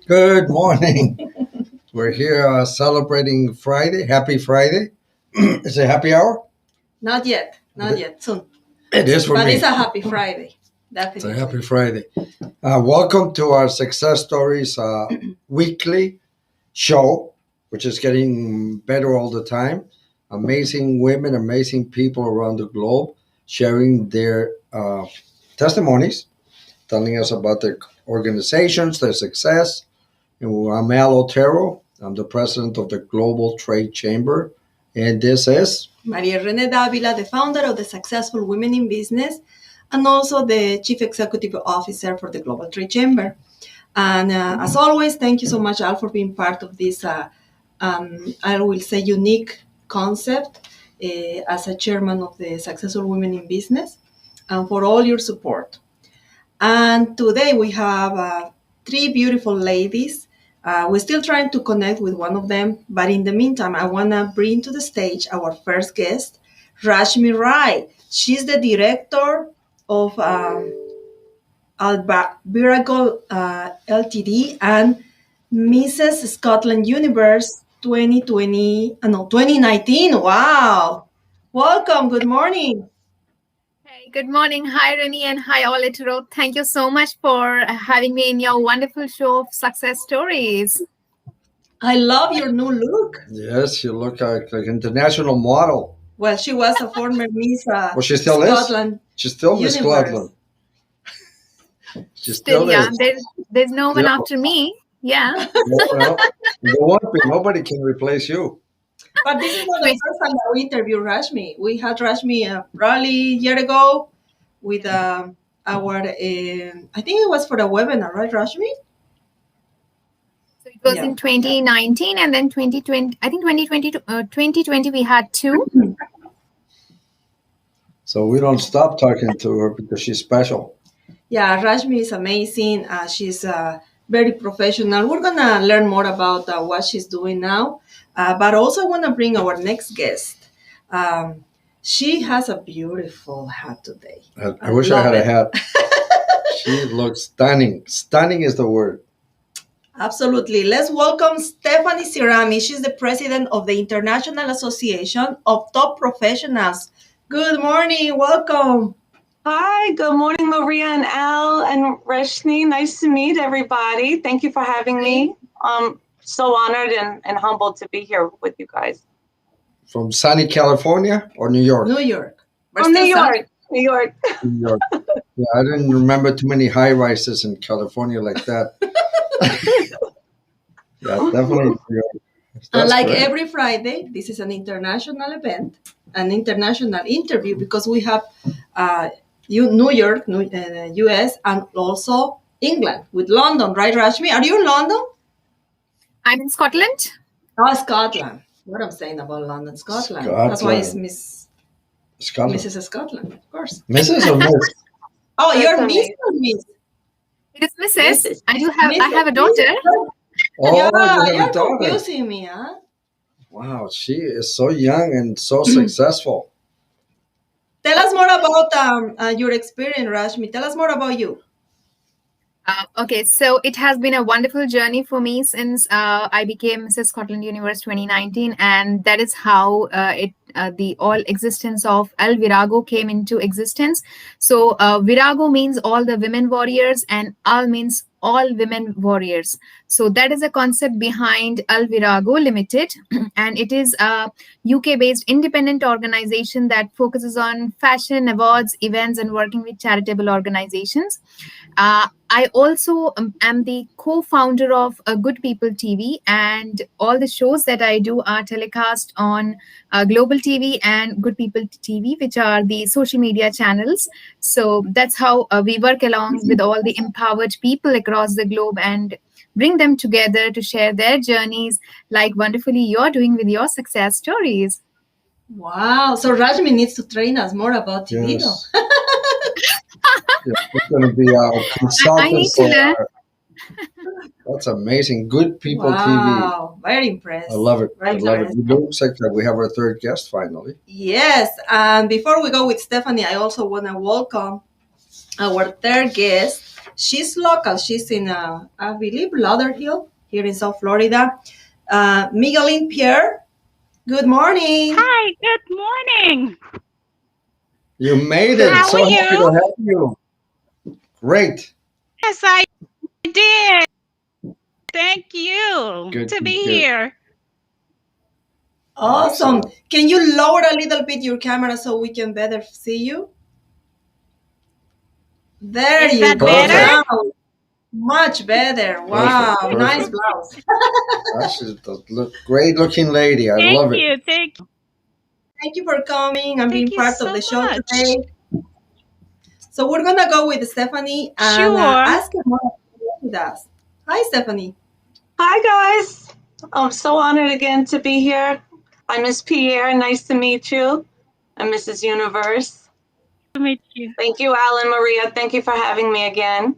Good morning. We're here celebrating Friday. Happy Friday. Is it happy hour? Not yet. Not yet. Soon. It is for But me. it's a happy Friday. It's a Definitely. happy Friday. Welcome to our Success Stories weekly show, which is getting better all the time. Amazing women, amazing people around the globe sharing their testimonies, telling us about their organizations, their success. And I'm Al Otero. I'm the president of the Global Trade Chamber. And this is Maria Rene Davila, the founder of the Successful Women in Business, and also the Chief Executive Officer for the Global Trade Chamber. And as always, thank you so much, Al, for being part of this, I will say, unique concept as a chairman of the Successful Women in Business, and for all your support. And today we have three beautiful ladies. We're still trying to connect with one of them, but in the meantime, I want to bring to the stage our first guest, Rashmi Rai. She's the director of Albiragol Ltd. And Mrs. Scotland Universe 2019. Wow. Welcome. Good morning. Hey, good morning. Hi, Rennie, and hi, Olitero. Thank you so much for having me in your wonderful show of success stories. I love your new look. Yes, you look like an international model. Well, she was a former Miss Well, she still Scotland. is. She's still Miss Universe. Scotland. She Still, still yeah, is. there's no one Yeah. after me. Yeah. No, there won't be. Nobody can replace you. But this is not the first time that we interviewed Rashmi. We had Rashmi probably a year ago with our, I think it was for a webinar, right, Rashmi? So it was Yeah. in 2019 and then 2020. I think 2020 we had two. So we don't stop talking to her because she's special. Yeah, Rashmi is amazing. She's very professional. We're going to learn more about what she's doing now. But also I want to bring our next guest. She has a beautiful hat today. I wish I love had a it. hat. She looks stunning. Stunning is the word. Absolutely. Let's welcome Stephanie Cirami. She's the president of the International Association of Top Professionals. Good morning. Welcome. Hi, good morning, Maria and Al and Rashmi. Nice to meet everybody. Thank you for having me. I'm so honored and humbled to be here with you guys. From sunny California or New York? New York. We're From New still York, New York. New York. Yeah, I didn't remember too many high rises in California like that. Yeah, definitely New York. And That's like great. every Friday, this is an international event, an international interview, because we have New York, US, and also England with London, right, Rashmi? Are you in London? I'm in Scotland. Oh, Scotland. What I'm saying about London, Scotland. That's why it's Scotland. Mrs. Scotland, of course. Mrs. or Miss? Oh, That's you're amazing. Miss. It is Mrs. Mrs. I have a daughter. Oh, Yeah, you have you're a daughter. confusing me, huh? Wow, she is so young and so successful. Tell us more about your experience, Rashmi. Tell us more about you. Okay, so it has been a wonderful journey for me since I became Mrs. Scotland Universe 2019, and that is how the all existence of El Virago came into existence. So Virago means all the women warriors, and Al means all women warriors. So that is a concept behind El Virago Limited, and it is a UK-based independent organization that focuses on fashion, awards, events, and working with charitable organizations. I also am the co-founder of Good People TV, and all the shows that I do are telecast on Global TV and Good People TV, which are the social media channels. So that's how we work along with all the empowered people across the globe and bring them together to share their journeys, like wonderfully you're doing with your success stories. Wow. So Rashmi needs to train us more about TV. Yes. Yeah, it's going to be our consultant. I need to learn. That's amazing. Good People Wow. Very impressed. TV. I love it. Very I love it. interesting. It looks like we have our third guest finally. Yes. And before we go with Stephanie, I also want to welcome our third guest, She's local. She's in, I believe, Lauderhill here in South Florida. Miguelaille, Pierre, good morning. Hi, good morning. You made it. How So are happy to you? have you. Great. Yes, I did. Thank you Good, to good, be good. here. Awesome. Can you lower a little bit your camera so we can better see you? There Is you that go. better? Now, much better. Wow. Perfect, Nice perfect. blouse. She's a great looking lady. I Thank love it. you. Thank you. Thank you for coming and being Thank you part of so the show much. today. So we're gonna go with Stephanie and Sure. ask her more with us. Hi, Stephanie. Hi, guys. I'm so honored again to be here. I'm Miss Pierre. Nice to meet you. I'm Mrs. Universe. Nice to meet you. Thank you, Al and Maria. Thank you for having me again.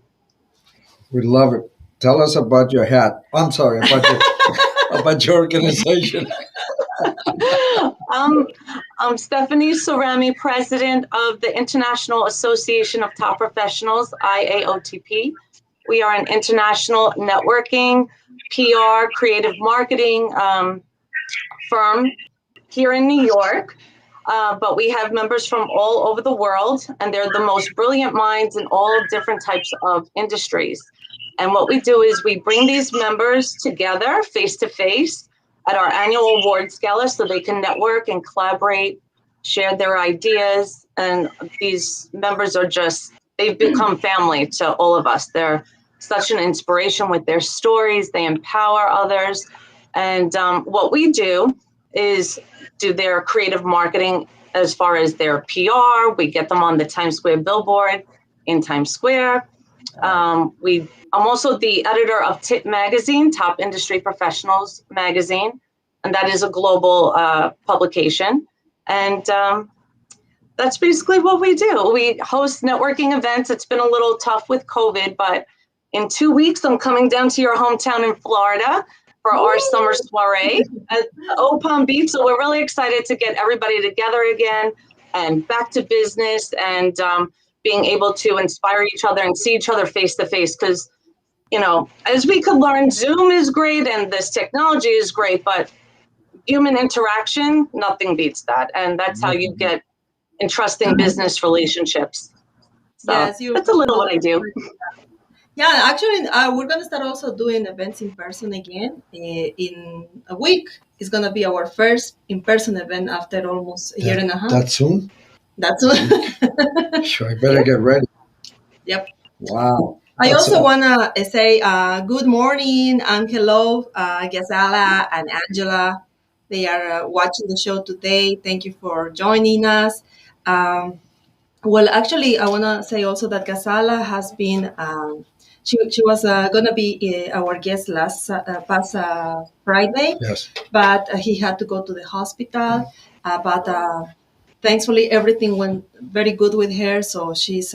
We love it. Tell us about your hat. I'm sorry, about your organization. I'm Stephanie Cirami, president of the International Association of Top Professionals, IAOTP. We are an international networking, PR, creative marketing firm here in New York. But we have members from all over the world, and they're the most brilliant minds in all different types of industries. And what we do is we bring these members together face to face at our annual awards gala so they can network and collaborate, share their ideas. And these members are they've become family to all of us. They're such an inspiration with their stories. They empower others. And what we do is do their creative marketing as far as their PR. We get them on the Times Square billboard in Times Square. I'm also the editor of TIP Magazine, Top Industry Professionals Magazine, and that is a global publication. And that's basically what we do. We host networking events. It's been a little tough with COVID, but in 2 weeks, I'm coming down to your hometown in Florida for our summer soiree at Old Palm Beach. So we're really excited to get everybody together again and back to business and being able to inspire each other and see each other face to face. Because, you know, as we could learn, Zoom is great and this technology is great, but human interaction, nothing beats that. And that's how you get entrusting business relationships. So Yes, that's a little what I do. Yeah, actually, we're gonna start also doing events in person again in a week. It's gonna be our first in-person event after almost a year and a half. That soon? That's what. Sure, I better get ready. Yep. Wow. I That's also want to say good morning and hello, Gazala and Angela. They are watching the show today. Thank you for joining us. Well, actually, I want to say also that Gazala has been, she was going to be our guest past Friday, yes. but he had to go to the hospital. But thankfully, everything went very good with her. So she's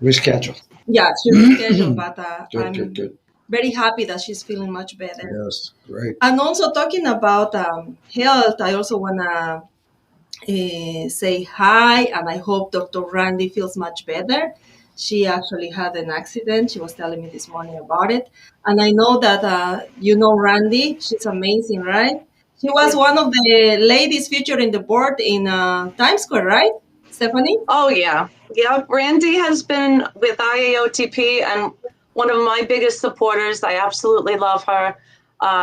Reschedule. yeah, she rescheduled, but Good, good. very happy that she's feeling much better. Yes, great. And also talking about health, I also want to say hi, and I hope Dr. Randy feels much better. She actually had an accident. She was telling me this morning about it. And I know that you know Randy. She's amazing, right? She was one of the ladies featured in the board in Times Square, right, Stephanie? Oh, yeah. Yeah. Randy has been with IAOTP and one of my biggest supporters. I absolutely love her.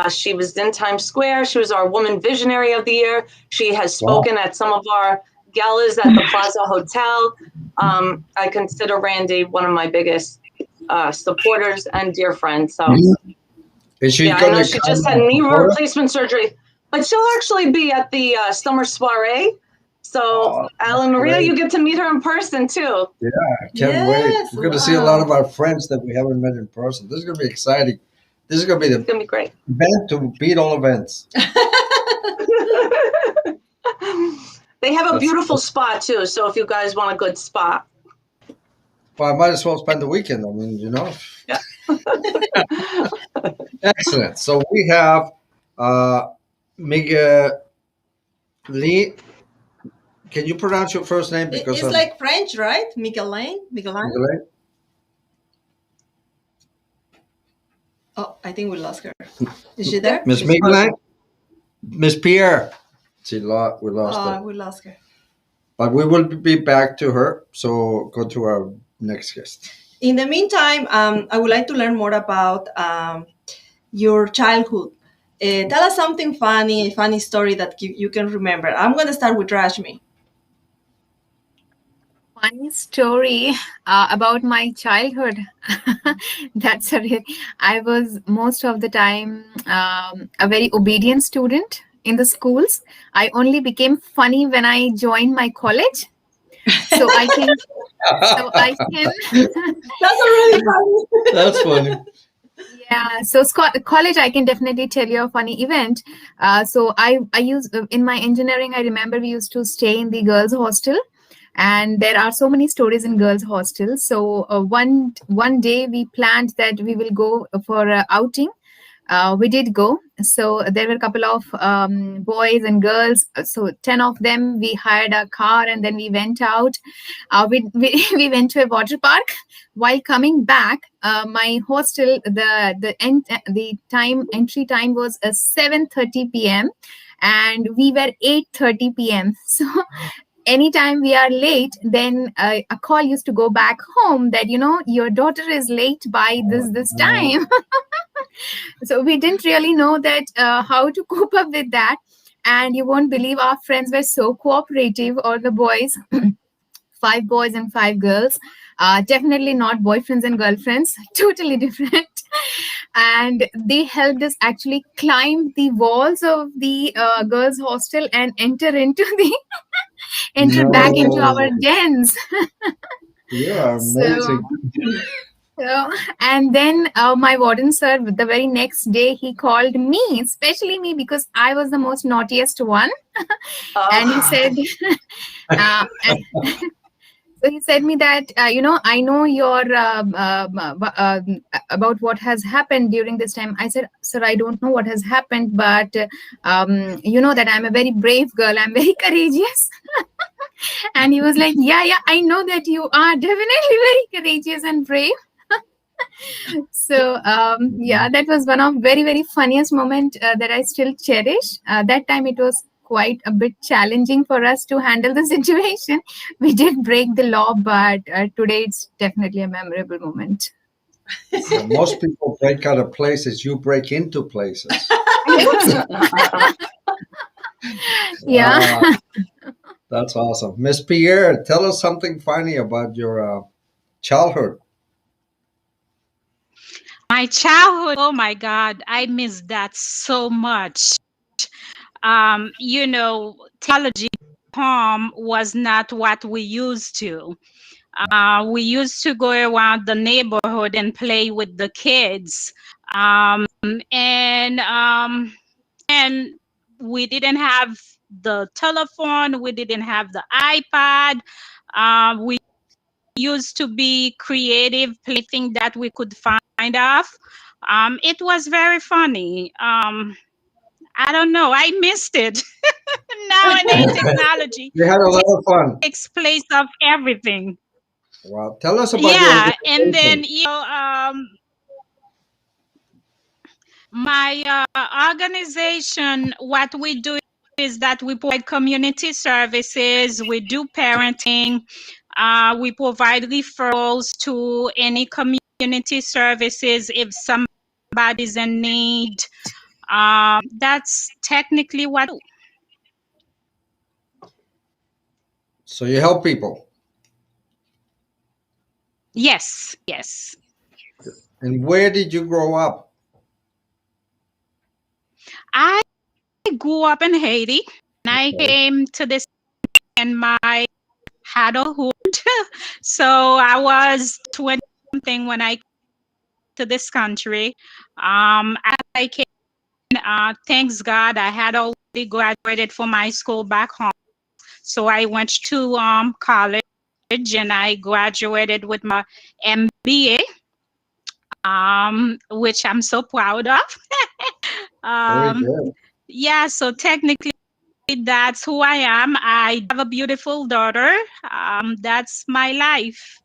She was in Times Square. She was our Woman Visionary of the Year. She has spoken at some of our galas at the Plaza Hotel. I consider Randy one of my biggest supporters and dear friends. So, Is she yeah, I know she just had knee replacement surgery, but she'll actually be at the summer soiree. So, Alan Maria, you get to meet her in person too. Yeah, I can't wait. We're going to see a lot of our friends that we haven't met in person. This is going to be exciting. This is going to be It's gonna be great. event to beat all events. They have a beautiful spot too. So if you guys want a good spot, Well, I might as well spend the weekend. I mean, you know. Yeah. Excellent. So we have Miguelaille. Can you pronounce your first name? Because it's like French, right? Miguelaille? Miguelaille? Oh, I think we lost her. Is she there? Miss Miguelaille? Miss Pierre? We lost her. We lost her. But we will be back to her. So go to our next guest. In the meantime, I would like to learn more about your childhood. Tell us something funny, a funny story that you can remember. I'm going to start with Rashmi. Funny story about my childhood. That's a real. I was most of the time a very obedient student in the schools. I only became funny when I joined my college. So I can. So I can. That's really funny. That's funny. Yeah, so college, I can definitely tell you a funny event. So I used in my engineering. I remember we used to stay in the girls' hostel, and there are so many stories in girls' hostel. So one day we planned that we will go for an outing. We did go. So there were a couple of boys and girls. So 10 of them. We hired a car and then we went out. We went to a water park. While coming back, my hostel the entry time was 7:30 p.m. and we were 8:30 p.m. So anytime we are late, then a call used to go back home that your daughter is late by this time. So we didn't really know that how to cope up with that. And you won't believe our friends were so cooperative, all the boys. 5 boys and 5 girls, definitely not boyfriends and girlfriends, totally different. And they helped us actually climb the walls of the girls hostel and enter back into our dens. You are amazing. So, and then my warden sir, the very next day, he called me, especially me, because I was the most naughtiest one. And he said, so he said me that, I know your about what has happened during this time. I said, sir, I don't know what has happened, but you know that I'm a very brave girl. I'm very courageous. And he was like, yeah, I know that you are definitely very courageous and brave. So that was one of very, very funniest moment that I still cherish. That time it was quite a bit challenging for us to handle the situation. We did break the law, but today it's definitely a memorable moment. Most people break out of places. You break into places. Yeah. That's awesome. Miss Pierre, tell us something funny about your childhood. My childhood, oh my God, I miss that so much. Technology home was not what we used to. We used to go around the neighborhood and play with the kids. And we didn't have the telephone, we didn't have the iPad. We used to be creative, plaything that we could find off. It was very funny. I don't know, I missed it. Nowadays, technology We had a lot of fun. takes place of everything. Wow. Tell us about Yeah, your and then my organization, what we do is that we provide community services, we do parenting, we provide referrals to any community services if somebody's in need. That's technically what. So you help people. Yes. And where did you grow up? I grew up in Haiti, and I came to this in my adulthood. So I was 20 something when I came to this country. As I came, thanks God, I had already graduated from my school back home. So I went to college and I graduated with my MBA, which I'm so proud of. Very good. Yeah, so technically that's who I am. I have a beautiful daughter. That's my life.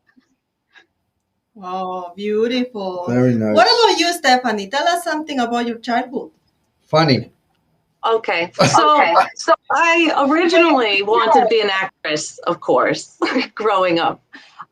Oh, beautiful. Very nice. What about you, Stephanie? Tell us something about your childhood. Funny. Okay, so I originally wanted to be an actress, of course, growing up.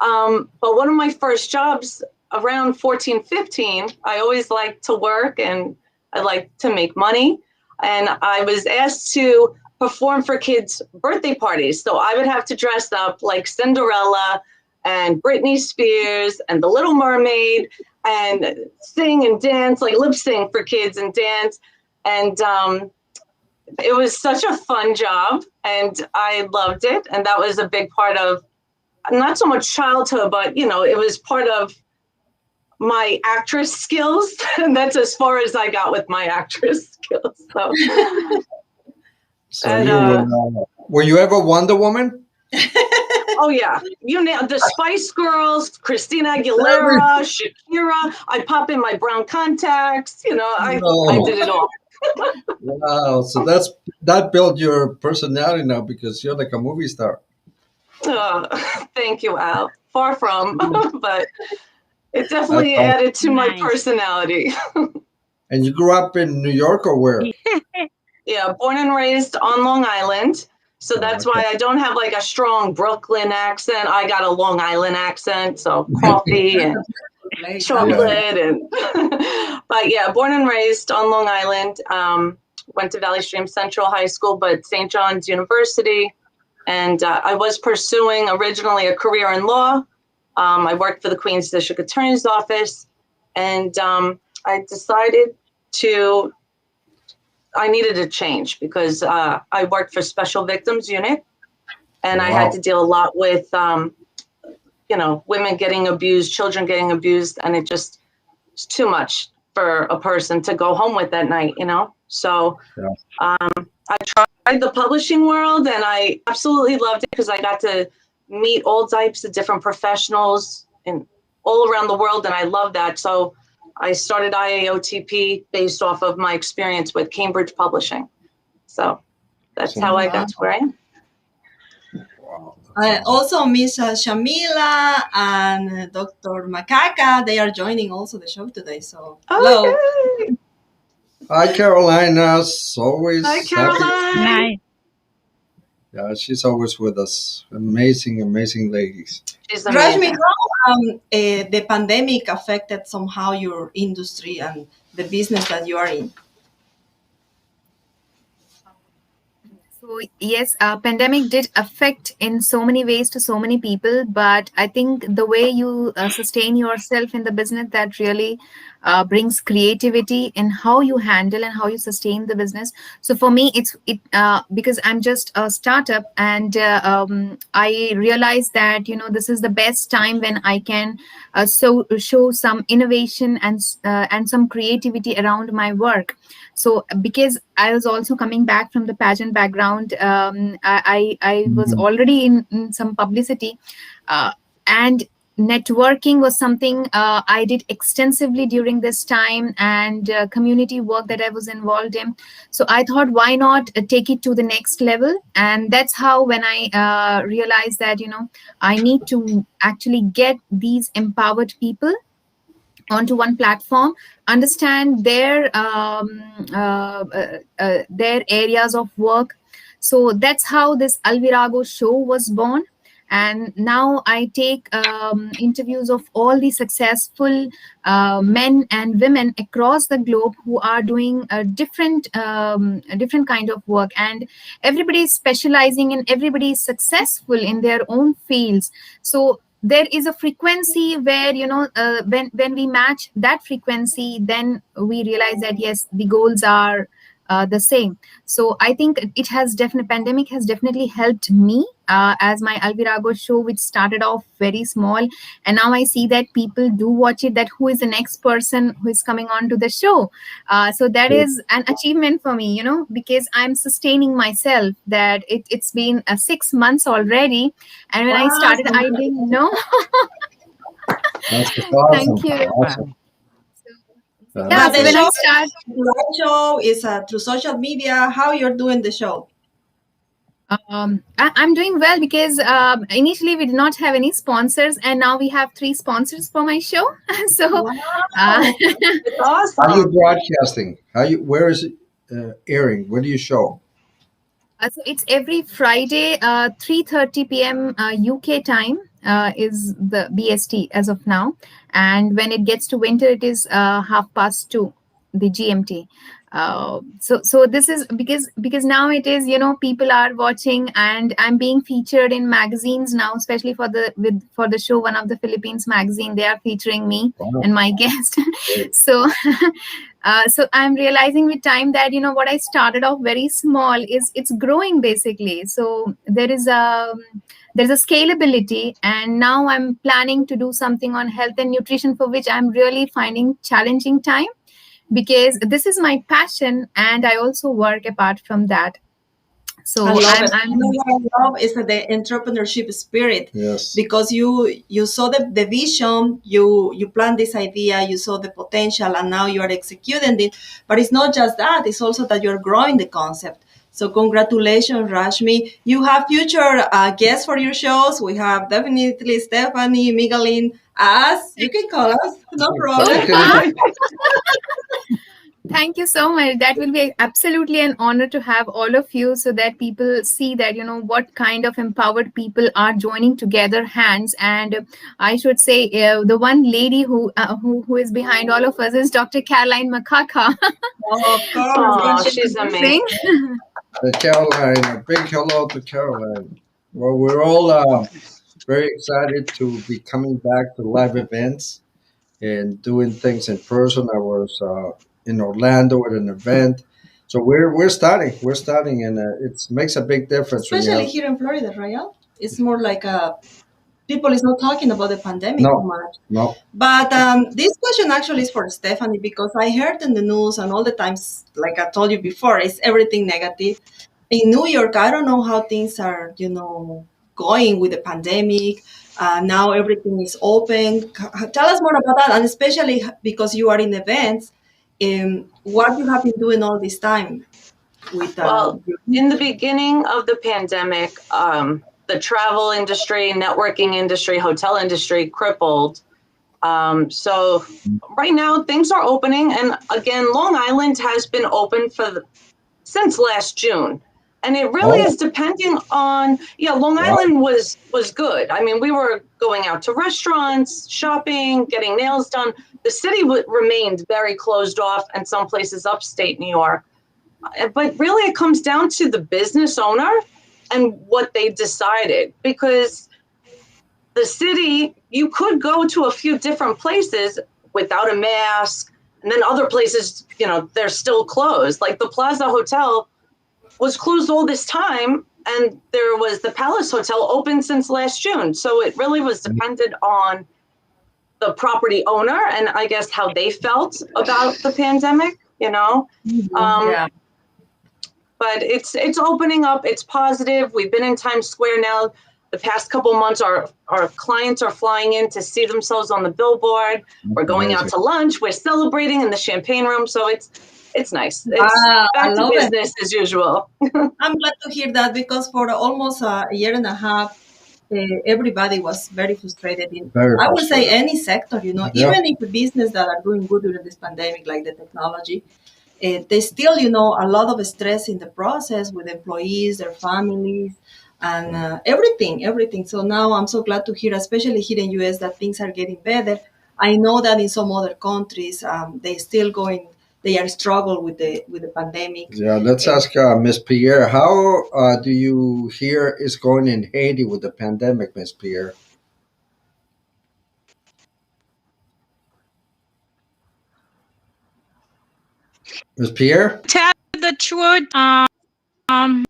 But one of my first jobs around 14, 15, I always liked to work and I liked to make money. And I was asked to perform for kids' birthday parties. So I would have to dress up like Cinderella and Britney Spears and The Little Mermaid and sing and dance, like lip sync for kids and dance. And it was such a fun job and I loved it. And that was a big part of not so much childhood, but it was part of my actress skills. And that's as far as I got with my actress skills. So And, were you ever Wonder Woman? oh yeah, you nailed the Spice Girls, Christina Aguilera, Shakira. I pop in my brown contacts. I did it all. Wow. So that built your personality now because you're like a movie star. Thank you, Al. Far from, but it definitely added to my Nice. personality. And you grew up in New York or where? Yeah, born and raised on Long Island. So Oh, that's okay. why I don't have like a strong Brooklyn accent. I got a Long Island accent. So coffee and chocolate and but yeah, born and raised on Long Island. Went to Valley Stream Central High School, but St. John's University. And I was pursuing originally a career in law. I worked for the Queens District Attorney's Office. And I decided I needed a change because I worked for Special Victims Unit. And I had to deal a lot with, women getting abused, children getting abused. And it's too much for a person to go home with that night, So I tried the publishing world and I absolutely loved it because I got to meet all types of different professionals all around the world. And I love that. So I started IAOTP based off of my experience with Cambridge Publishing. So that's how I got to where I am. Wow. Also, Miss Shamila and Dr. Makaka, they are joining also the show today. So, hello. Okay. Hi, Carolina. Always Hi, happy. Caroline. Nice. Yeah, she's always with us. Amazing, amazing ladies. She's Rashmi, amazing. how the pandemic affected somehow your industry and the business that you are in? So yes, pandemic did affect in so many ways to so many people, but I think the way you sustain yourself in the business, that really brings creativity in how you handle and how you sustain the business. So for me, it's because I'm just a startup, and I realized that this is the best time when I can show some innovation and some creativity around my work. So because I was also coming back from the pageant background, I was already in some publicity, and networking was something I did extensively during this time, and community work that I was involved in. So I thought, why not take it to the next level? And that's how, when I realized that I need to actually get these empowered people onto one platform, understand their areas of work. So that's how this Alvirago show was born. And now I take interviews of all the successful men and women across the globe who are doing a different kind of work, and everybody is specializing and everybody is successful in their own fields. So there is a frequency where when we match that frequency, then we realize that yes, the goals are the same. So I think pandemic has definitely helped me, as my Alvirago show, which started off very small, and now I see that people do watch it, that who is the next person who is coming on to the show. So that is an achievement for me, because I'm sustaining myself. That it's been 6 months already, and when I started, I didn't know. That's awesome. Thank you. Awesome. But So the when I show is through social media. How you're doing the show? I'm doing well because initially we did not have any sponsors, and now we have 3 sponsors for my show. So, Wow. It's How you awesome. broadcasting? How you? Where is it airing? Where do you show? so it's every Friday, 3:30 p.m. UK time is the BST as of now, and when it gets to winter, it is 2:30 the GMT. So this is because now it is, people are watching, and I'm being featured in magazines now, especially for the show, one of the Philippines magazine. They are featuring me Wow. and my guest. Great. So I'm realizing with time that what I started off very small is it's growing basically. So there's a scalability, and now I'm planning to do something on health and nutrition, for which I'm really finding challenging time, because this is my passion and I also work apart from that. I So love I'm it. I'm You know what I love is the entrepreneurship spirit, Yes. because you saw the vision, you planned this idea, you saw the potential, and now you are executing it. But it's not just that; it's also that you're growing the concept. So congratulations, Rashmi. You have future guests for your shows. We have definitely Stephanie, Miguelaille, us. You can call us, no problem. Take it easy. Thank you so much. That will be absolutely an honor to have all of you, so that people see that, what kind of empowered people are joining together hands. And I should say, the one lady who is behind all of us is Dr. Caroline Makaka. Oh, of course, Oh, yes. she's amazing. Caroline, a big hello to Caroline. Well, we're all very excited to be coming back to live events and doing things in person. I was in Orlando at an event, so we're starting. We're starting, and it makes a big difference when you Especially have. here in Florida, right? It's more like people is not talking about the pandemic too No, much. no. But this question actually is for Stephanie, because I heard in the news and all the times, like I told you before, it's everything negative. In New York, I don't know how things are, going with the pandemic. Now everything is open. Tell us more about that, and especially because you are in events, what you have been doing all this time with Well, your in the business. beginning of the pandemic, the travel industry, networking industry, hotel industry crippled. So right now things are opening, and again, Long Island has been open since last June. And it really Oh, is depending on, yeah, Long wow. Island was good. I mean, we were going out to restaurants, shopping, getting nails done. The city remained very closed off, and some places upstate New York. But really, it comes down to the business owner and what they decided, because the city, you could go to a few different places without a mask, and then other places, they're still closed. Like the Plaza Hotel was closed all this time, and there was the Palace Hotel open since last June. So it really was dependent on the property owner and I guess how they felt about the pandemic. Um, Yeah. but it's opening up. It's positive. We've been in Times Square now. The past couple months, our clients are flying in to see themselves on the billboard. We're going out Amazing. to lunch. We're celebrating in the champagne room. So it's nice. It's Wow, I back to love it. business as usual. I'm glad to hear that, because for almost a year and a half, everybody was very frustrated in, Very I would say, frustrated. any sector, Yeah. even if the business that are doing good during this pandemic, like the technology, they still, a lot of stress in the process with employees, their families, and everything. So now I'm so glad to hear, especially here in US, that things are getting better. I know that in some other countries, they are struggle with the pandemic. Yeah, let's Uh, ask Miss Pierre. How do you hear is going in Haiti with the pandemic, Miss Pierre? Miss Pierre? Tell the truth. Um,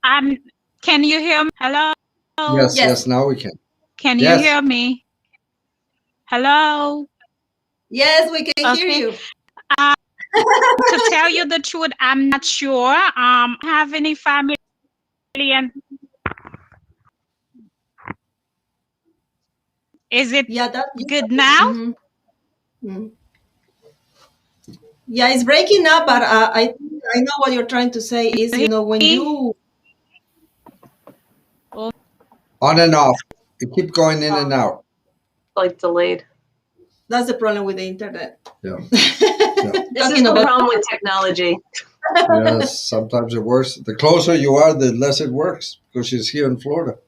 I'm. Can you hear me? Hello. Yes, yes, yes. Now we can. Can you Yes. hear me? Hello. yes, we can hear Okay. you. To tell you the truth, I'm not sure. Have any family and is it Yeah, that. good now? Mhm, mhm. Yeah, it's breaking up, but I know what you're trying to say is, when Me? you On and off. You keep going in and out. Like delayed. That's the problem with the internet. Yeah. This is Talking the about problem with technology. Yes, sometimes it works. The closer you are, the less it works because she's here in Florida.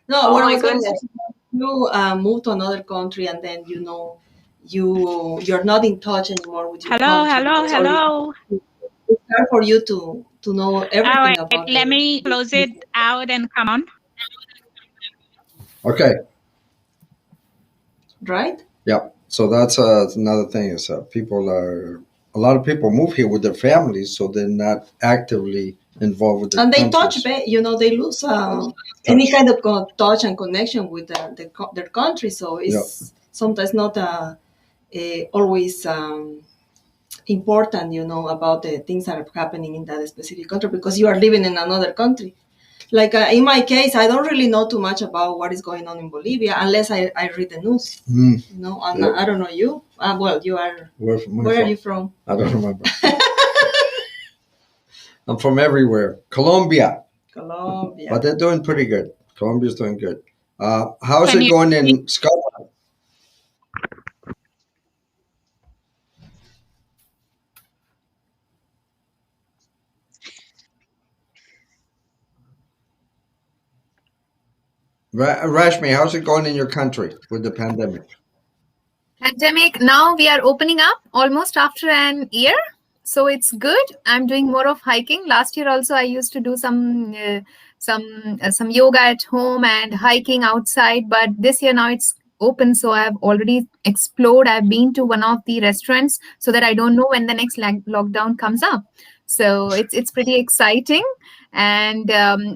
no, Oh what I my was going to goodness. say, you move to another country and then you're not in touch anymore with your Hello, country hello, because hello. it's hard for you to know All everything right, about let it, me close it out and come on. Okay. right? Yeah. So that's another thing is a lot of people move here with their families, so they're not actively involved with their And they countries. they lose any kind of touch and connection with their country. So it's sometimes not always important, about the things that are happening in that specific country because you are living in another country. Like in my case, I don't really know too much about what is going on in Bolivia unless I read the news. Mm. And Yep. I don't know you. Well, you are. Where Where are you from? I don't remember. I'm from everywhere. Colombia. Colombia. But they're doing pretty good. Colombia's doing good. How's Can it you- going in Scotland? Rashmi, how's it going in your country with the pandemic? Pandemic, now we are opening up almost after an year. So it's good. I'm doing more of hiking. Last year also I used to do some yoga at home and hiking outside. But this year now it's open, so I've already explored. I've been to one of the restaurants so that I don't know when the next lockdown comes up. So it's pretty exciting. And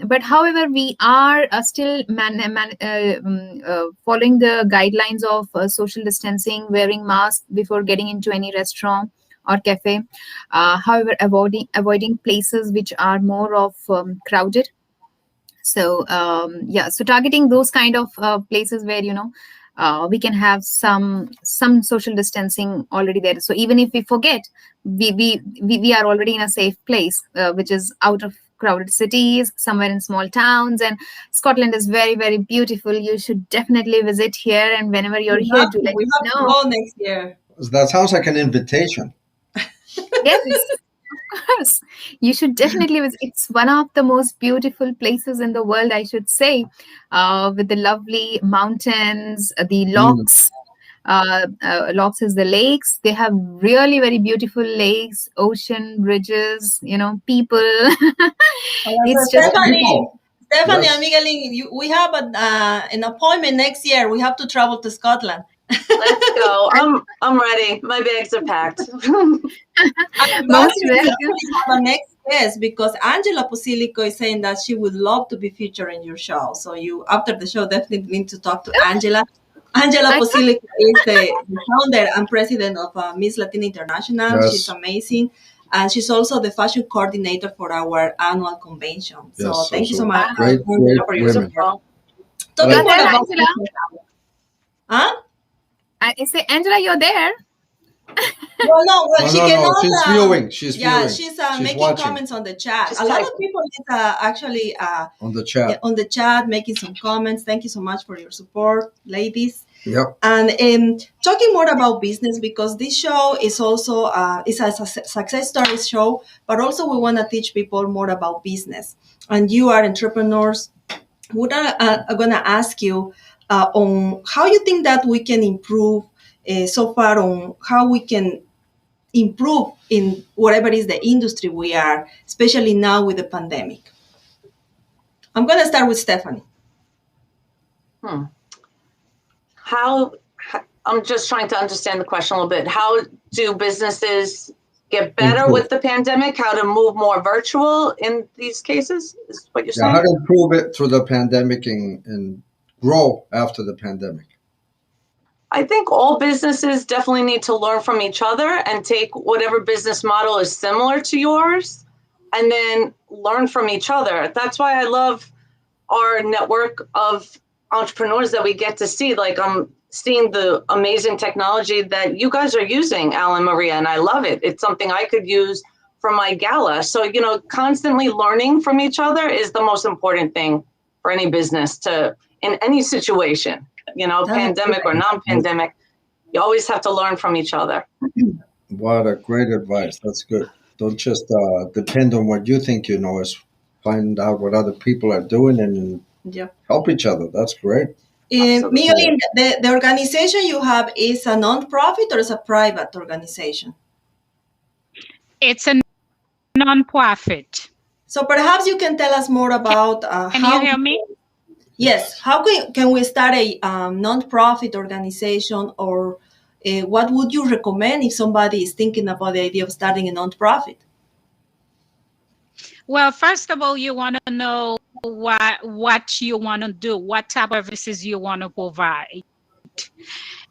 but however, we are still following the guidelines of social distancing, wearing masks before getting into any restaurant or cafe. However, avoiding places which are more of crowded. So so targeting those kind of places where we can have some social distancing already there. So even if we forget, we are already in a safe place, which is out of crowded cities, somewhere in small towns. And Scotland is very, very beautiful. You should definitely visit here, and whenever you're here, do let we us have to know. go next year. That sounds like an invitation. Yes, of course. You should definitely visit. It's one of the most beautiful places in the world, I should say, with the lovely mountains, the lochs. Lochs is the lakes. They have really very beautiful lakes, ocean, bridges, people. It's just Stephanie Yes. and Miguelaille, we have an appointment next year. We have to travel to Scotland. Let's go. I'm ready. My bags are packed. most We welcome. actually have a next guest because Angela Posilico is saying that she would love to be featured in your show. So you, after the show, definitely need to talk to Angela. Angela I Posilico is the founder and president of Miss Latina International. Yes. She's amazing. And she's also the fashion coordinator for our annual convention. So Yes, thank you so also much, great, Angela, great for your women. support. But Talking I- more Angela, about huh? I say, Angela, you're there. Well, no, well, No, she no, cannot. no. She's viewing. She's Yeah, viewing. she's She's making watching. comments on the chat. Just A lot of typing. people is actually On the chat. on the chat making some comments. Thank you so much for your support, ladies. Yep. And talking more about business because this show is also is a success stories show, but also we want to teach people more about business. And you are entrepreneurs. We're going to ask you on how you think that we can improve so far on how we can improve in whatever is the industry we are, especially now with the pandemic. I'm going to start with Stephanie. How I'm just trying to understand the question a little bit. How do businesses get better Improve. with the pandemic? How to move more virtual in these cases is what you're Yeah, how saying? to improve it through the pandemic and grow after the pandemic. I think all businesses definitely need to learn from each other and take whatever business model is similar to yours and then learn from each other. That's why I love our network of entrepreneurs that we get to see. Like I'm seeing the amazing technology that you guys are using, Al and Maria, and I love it. It's something I could use for my gala. So, constantly learning from each other is the most important thing for any business to, in any situation, pandemic or non-pandemic, you always have to learn from each other. What a great advice. That's good. Don't just depend on what you think you know. Is find out what other people are doing and Yeah. help each other. That's great. Miguel, the organization you have is a non-profit or is a private organization? It's a non-profit. So perhaps you can tell us more about Can you hear me? Yes. How can we start a non-profit organization, or what would you recommend if somebody is thinking about the idea of starting a non-profit? Well, first of all, you want to know what you want to do, what type of services you want to provide.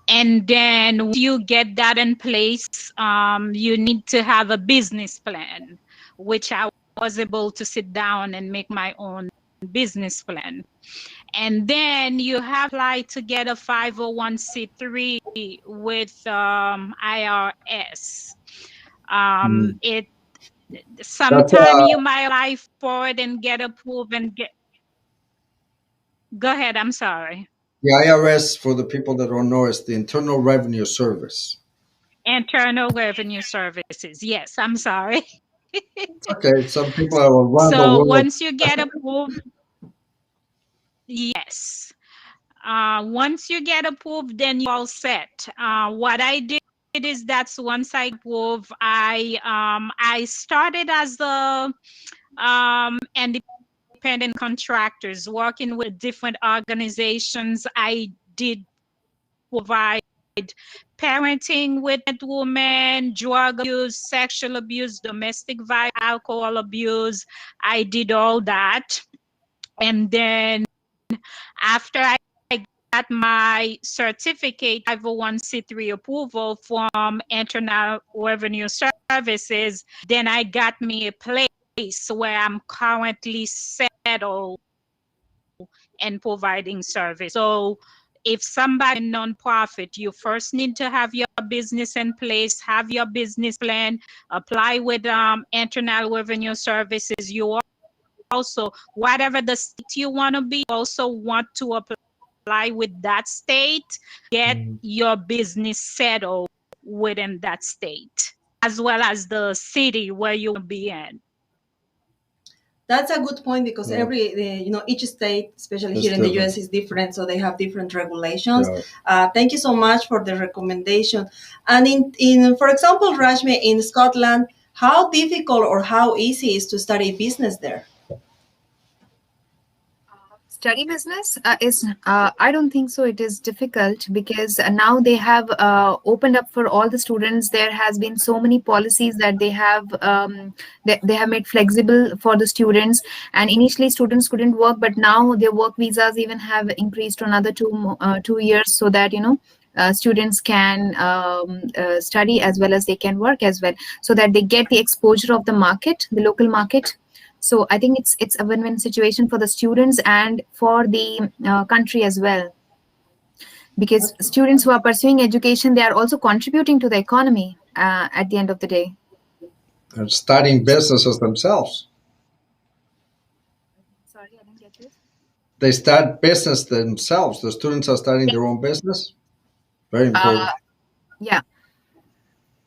And then once you get that in place, you need to have a business plan, which I was able to sit down and make my own business plan. And then you have to apply to get a 501c3 with IRS. Sometime you might apply for it and get approved and get. Go ahead. I'm sorry. The IRS, for the people that don't know, is the Internal Revenue Service. Internal Revenue Services. Yes, I'm sorry. Okay, some people are around the So world. once you get approved, yes. Once you get approved, then you're all set. What I did is that's once I approved, I started as the independent contractors working with different organizations. I did provide parenting with women, drug abuse, sexual abuse, domestic violence, alcohol abuse. I did all that. And then after I got my certificate 501c3 approval from Internal Revenue Services, then I got me a place where I'm currently settled and providing service. So if somebody in nonprofit, you first need to have your business in place, have your business plan, apply with Internal Revenue Services. You also, whatever the state you want to be, also want to apply with that state, get your business settled within that state, as well as the city where you will be in. That's a good point, because each state, especially here in the US, is different, so they have different regulations. Thank you so much for the recommendation. And in for example, Rashmi, in Scotland, how difficult or how easy is to start a business there? Study business is I don't think so it is difficult, because now they have opened up for all the students. There has been so many policies that they have made flexible for the students, and initially students couldn't work, but now their work visas even have increased to another 2 years, so that students can study as well as they can work as well, so that they get the exposure of the market, the local market. So I think it's a win-win situation for the students and for the country as well, because students who are pursuing education, they are also contributing to the economy at the end of the day. And starting businesses themselves. Sorry, I didn't get this. They start business themselves. The students are starting their own business. Very important. Yeah.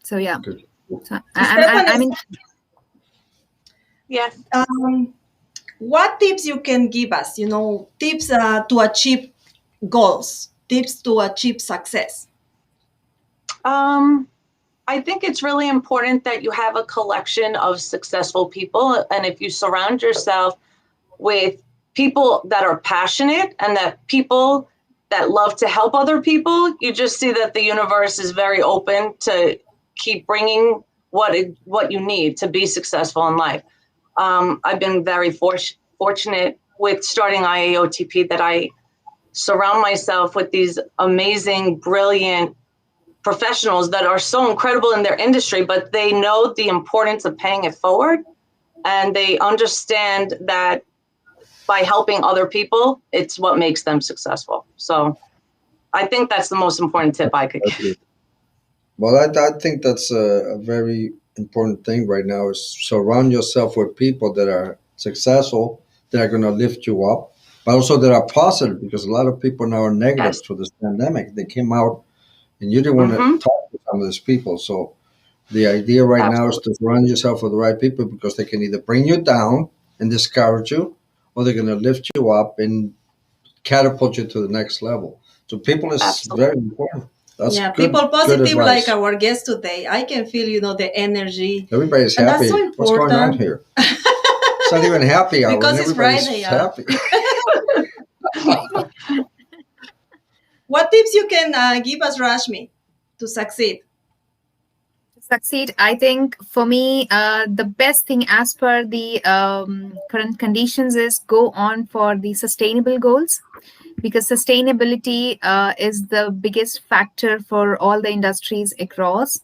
So yeah. Good. So, I mean. Yes. What tips you can give us? Tips to achieve goals, tips to achieve success. I think it's really important that you have a collection of successful people, and if you surround yourself with people that are passionate and that people that love to help other people, you just see that the universe is very open to keep bringing what you need to be successful in life. I've been very fortunate with starting IAOTP that I surround myself with these amazing, brilliant professionals that are so incredible in their industry, but they know the importance of paying it forward, and they understand that by helping other people, it's what makes them successful. So I think that's the most important tip I could give. Well, I think that's a very important thing right now, is surround yourself with people that are successful, that are going to lift you up, but also there are positive, because a lot of people now are negative Yes. to this pandemic. They came out and you didn't want to Mhm. talk to some of these people. So the idea right now is Absolutely. to surround yourself with the right people, because they can either bring you down and discourage you, or they're going to lift you up and catapult you to the next level. So people is Absolutely. very important. That's Yeah, good, people good positive like advice. our guest today. I can feel, the energy. Everybody's And that's so happy. What's going on important. here? It's not even happy hour, Because and it's everybody's Friday, happy. What tips you can give us, Rashmi, to succeed? To succeed, I think for me, the best thing as per the current conditions is go on for the sustainable goals, because sustainability is the biggest factor for all the industries across.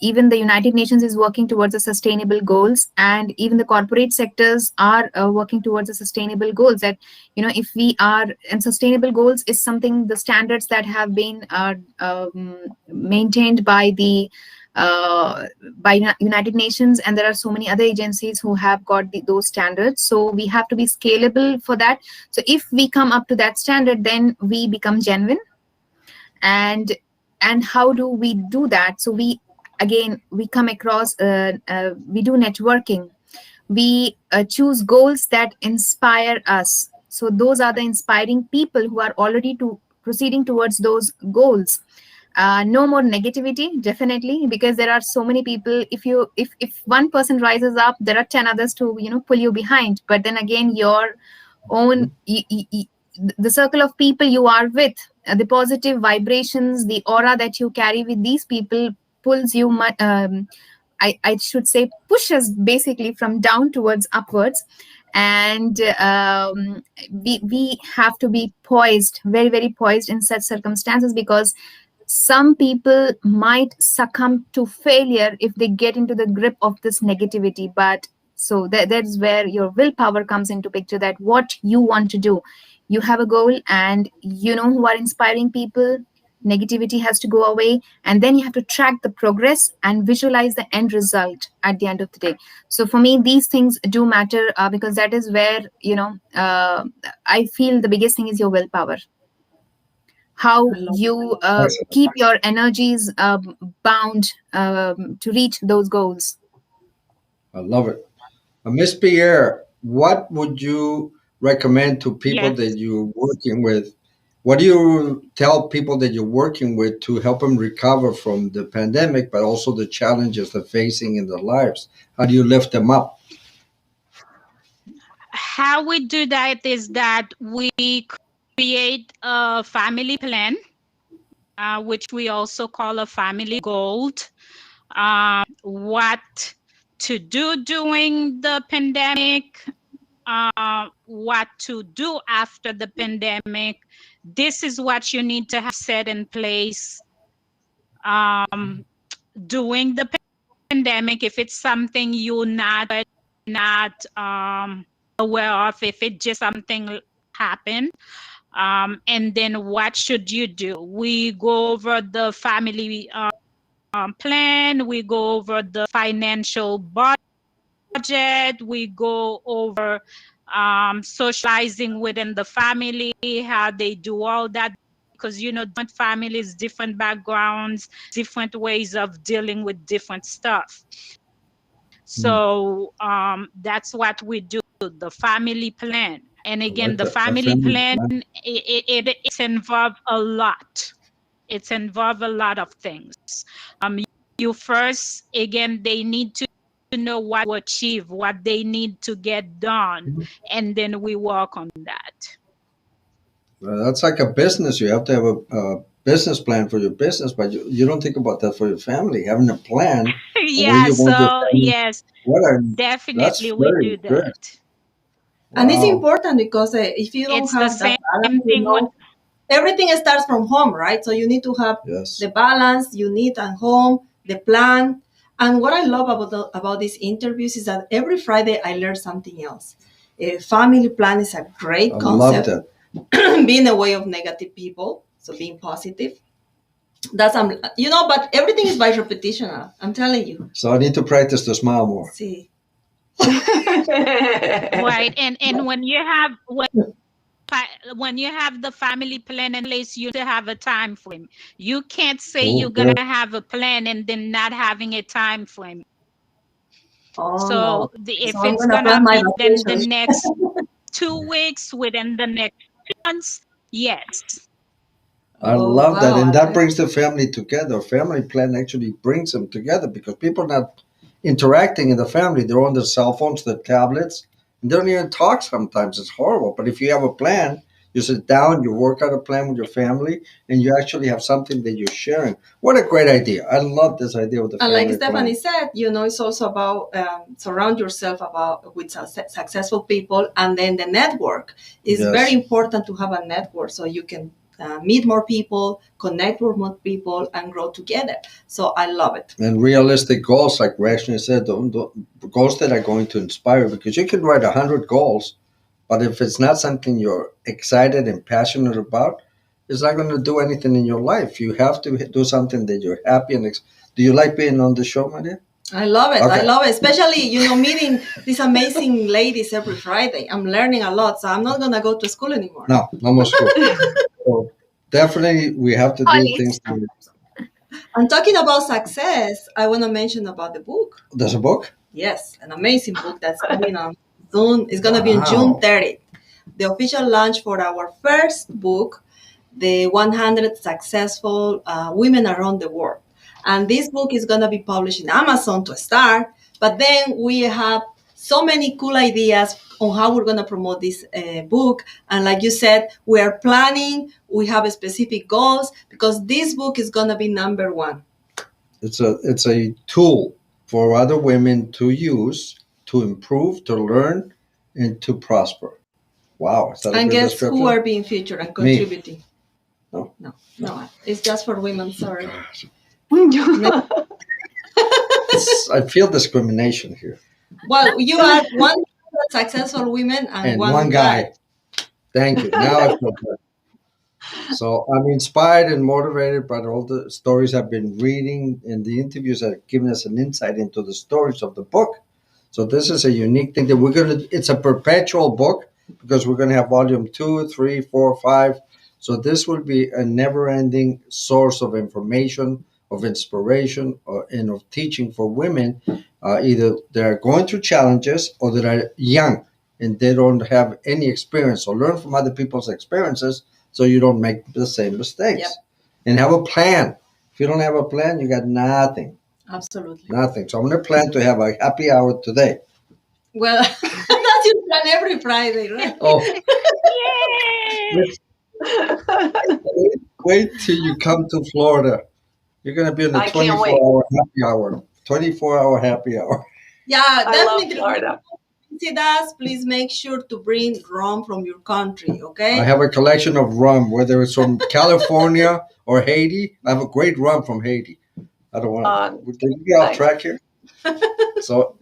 Even the United Nations is working towards the sustainable goals, and even the corporate sectors are working towards the sustainable goals. That if we are, and sustainable goals is something, the standards that have been maintained by the United Nations, and there are so many other agencies who have got those standards. So we have to be scalable for that. So if we come up to that standard, then we become genuine. And how do we do that? So we come across, we do networking. We choose goals that inspire us. So those are the inspiring people who are already proceeding towards those goals. No more negativity, definitely, because there are so many people. If one person rises up, there are 10 others to pull you behind. But then again, your own the circle of people you are with, the positive vibrations, the aura that you carry with these people pulls you I should say pushes basically from down towards upwards. And we have to be poised, very very poised in such circumstances, because some people might succumb to failure if they get into the grip of this negativity. But so that's where your willpower comes into picture, that what you want to do. You have a goal, and who are inspiring people. Negativity has to go away, and then you have to track the progress and visualize the end result at the end of the day. So for me, these things do matter, because that is where I feel the biggest thing is your willpower. How you keep your energies bound to reach those goals. I love it. Miss Pierre, what would you recommend to people Yes. that you're working with? What do you tell people that you're working with to help them recover from the pandemic, but also the challenges they're facing in their lives? How do you lift them up? How we do that is that we create a family plan, which we also call a family goal. What to do during the pandemic, what to do after the pandemic. This is what you need to have set in place during the pandemic. If it's something you're not aware of, if it just something happened, and then what should you do? We go over the family plan, we go over the financial budget, we go over socializing within the family, how they do all that, because different families, different backgrounds, different ways of dealing with different stuff. So that's what we do, the family plan. And I again, like the that. A family family plan, plan. it's involved a lot. It's involved a lot of things. You first, again, they need to know what to achieve, what they need to get done, and then we work on that. That's like a business. You have to have a business plan for your business, but you don't think about that for your family. Having a plan of where Yeah, you want your so family. yes, What are, that's definitely we very do good. that. And it's Wow. important because if you don't It's the have that same balance, thing when everything starts from home, right? So you need to have Yes. the balance you need at home, the plan. And what I love about these interviews is that every Friday I learn something else. A family plan is a great I love concept, that. being away of negative people, so being positive. That's but everything is by repetition. I'm telling you. So I need to practice to smile more. See, Right. And when you have the family plan in place, you have a time frame. You can't say Oh, you're gonna have a plan and then not having a time frame. Oh no. So So if I'm it's gonna plan gonna my be within the vacation. next 2 weeks, within the next 2 months, yes. I Oh love that. wow. And I that like brings the family together. Family plan actually brings them together because people are not interacting in the family. They're on their cell phones, their tablets, and they don't even talk sometimes. It's horrible. But if you have a plan, you sit down, you work out a plan with your family, and you actually have something that you're sharing. What a great idea. I love this idea of the And like family Stephanie plan. said, it's also about surround yourself with successful people, and then the network is very Yes. important to have a network so you can meet more people, connect with more people, and grow together. So I love it. And realistic goals, like Rashmi said, goals that are going to inspire because you can write 100 goals, but if it's not something you're excited and passionate about, it's not going to do anything in your life. You have to do something that you're happy and. Do you like being on the show, Maria? I love it. I Okay. love it. Especially, meeting these amazing ladies every Friday. I'm learning a lot, so I'm not gonna go to school anymore. No, no more school. So definitely, we have to do College. things. And talking about success, I want to mention about the book. There's a book. Yes, an amazing book that's coming on soon. It's gonna be on June Wow. 30th. The official launch for our first book, the 100 Successful Women Around the World. And this book is going to be published in Amazon to start, but then we have so many cool ideas on how we're going to promote this book. And like you said, we are planning, we have specific goals because this book is going to be number one. It's a tool for other women to use to improve, to learn, and to prosper. Wow, is that a And good guess description? who are being featured and Me. contributing? No. No, it's just for women, sorry. I feel discrimination here. Well, you are one successful women and one guy. Thank you. Now I feel good. So I'm inspired and motivated by all the stories I've been reading, and the interviews that have given us an insight into the stories of the book. So this is a unique thing that we're gonna. It's a perpetual book because we're gonna have volume 2, 3, 4, 5. So this will be a never-ending source of information, of inspiration, and of teaching for women. Either they're going through challenges or that are young and they don't have any experience. So learn from other people's experiences so you don't make the same mistakes. Yep. And have a plan. If you don't have a plan, you got nothing. Absolutely. Nothing. So I'm going to plan to have a happy hour today. Well, that's your plan every Friday, right? Oh, Yay! wait till you come to Florida. You're going to be in the I can't wait. 24-hour happy hour. 24-hour happy hour. Yeah, I love definitely. Florida. Visit us. Please make sure to bring rum from your country, okay? I have a collection of rum, whether it's from California or Haiti. I have a great rum from Haiti. I don't want to. Did we get off nice. track here? So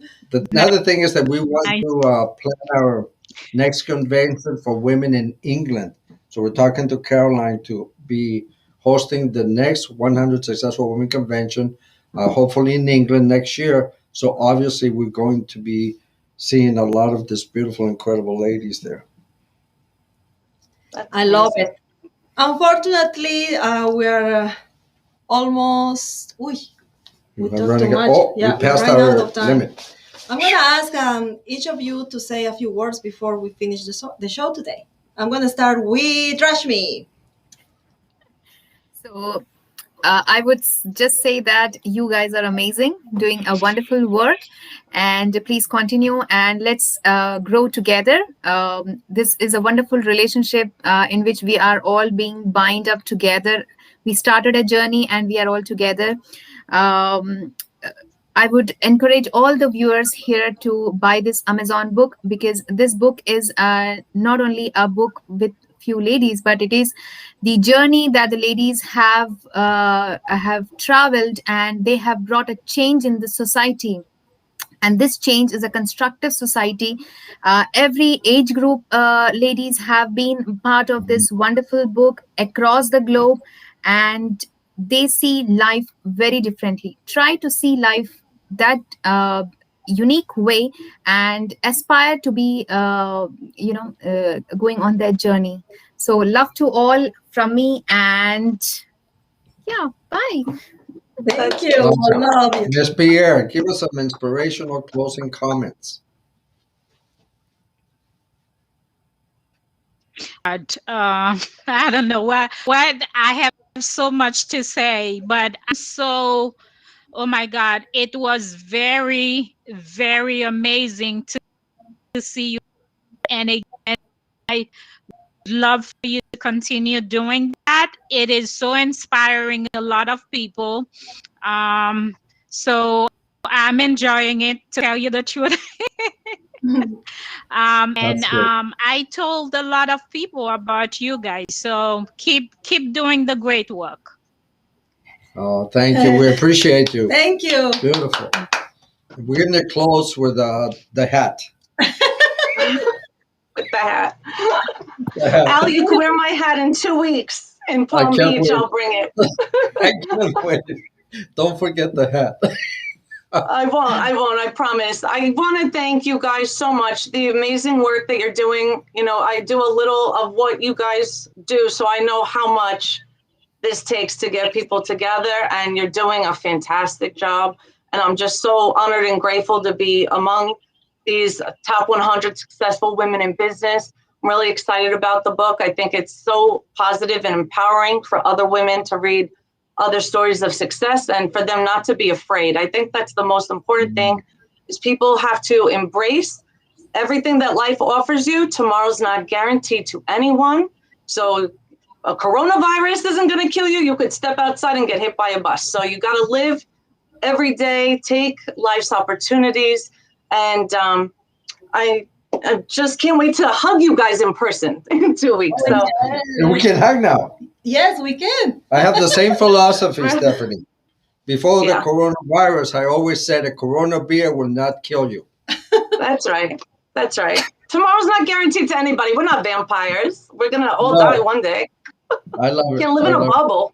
another thing is that we want Nice. to plan our next convention for women in England. So we're talking to Caroline to be hosting the next 100 Successful Women Convention, hopefully in England next year. So obviously we're going to be seeing a lot of these beautiful, incredible ladies there. That's I love amazing. it. Unfortunately, we're almost. We We're talked too running much. Oh, Yeah, we passed we're running out our of time. limit. I'm going to ask each of you to say a few words before we finish the show today. I'm going to start with Rashmi. So I would just say that you guys are amazing, doing a wonderful work, and please continue and let's grow together. This is a wonderful relationship in which we are all being bind up together. We started a journey and we are all together. I would encourage all the viewers here to buy this Amazon book because this book is not only a book with few ladies, but it is the journey that the ladies have traveled, and they have brought a change in the society. And this change is a constructive society. Every age group ladies have been part of this wonderful book across the globe, and they see life very differently. Try to see life that unique way and aspire to be going on their journey. So love to all from me, and yeah, bye. Thank you. Awesome. I love you. Miss Pierre, give us some inspirational closing comments. But I don't know what I have so much to say, but I'm so, oh my God, it was very, very amazing to see you. And again, I would love for you to continue doing that. It is so inspiring a lot of people. So I'm enjoying it, to tell you the truth. That's good. I told a lot of people about you guys. So keep doing the great work. Oh, thank you. We appreciate you. Thank you. Beautiful. We're going to close with the hat. With the hat. The hat. Al, you can wear my hat in 2 weeks in Palm can't Beach. wait. I'll bring it. I can't wait. Don't forget the hat. I won't, I promise. I want to thank you guys so much. The amazing work that you're doing. You know, I do a little of what you guys do, so I know how much this takes to get people together, and you're doing a fantastic job. And I'm just so honored and grateful to be among these top 100 successful women in business. I'm really excited about the book. I think it's so positive and empowering for other women to read other stories of success and for them not to be afraid. I think that's the most important thing, is people have to embrace everything that life offers you. Tomorrow's not guaranteed to anyone. So a coronavirus isn't going to kill you. You could step outside and get hit by a bus. So you got to live every day, take life's opportunities. And I just can't wait to hug you guys in person in 2 weeks. So And we can hug now. Yes, we can. I have the same philosophy, Stephanie. Before Yeah. the coronavirus, I always said a corona beer will not kill you. that's right. That's right. Tomorrow's not guaranteed to anybody. We're not vampires. We're going to all No. die one day. I love it. Can't live in a bubble.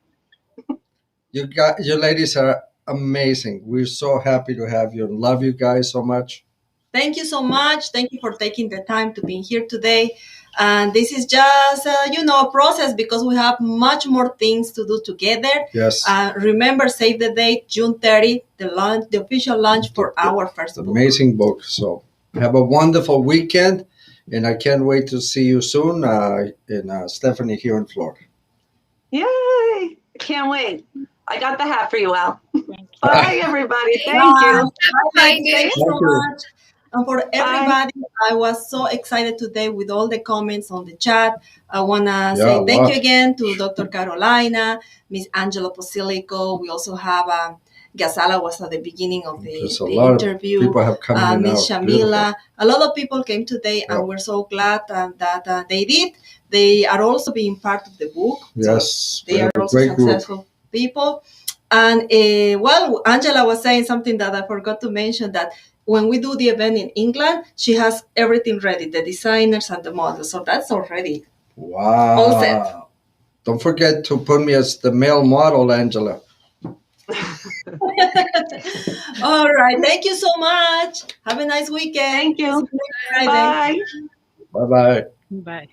You ladies are amazing. We're so happy to have you. Love you guys so much. Thank you so much. Thank you for taking the time to be here today. And this is just, a process, because we have much more things to do together. Yes. Remember, save the date, June 30, the official launch for our first book. Amazing book. So have a wonderful weekend. And I can't wait to see you soon in Stephanie here in Florida. Yay. Can't wait. I got the hat for you, Al. Thank you. Bye, everybody. Thank Bye. you. Thank you so Thank you. much. And for everybody, I was so excited today with all the comments on the chat. I want to say thank you again to Dr. Carolina, Miss Angela Posilico. We also have Gazala was at the beginning of the interview. People have come in Miss Shamila. Beautiful. A lot of people came today, and we're so glad that they did. They are also being part of the book. Yes. So they are also successful people. And Angela was saying something that I forgot to mention, that when we do the event in England, she has everything ready, the designers and the models. So that's already all set. Wow. Don't forget to put me as the male model, Angela. All right. Thank you so much. Have a nice weekend. Thank you. See you next Friday. Bye. Bye-bye. Bye.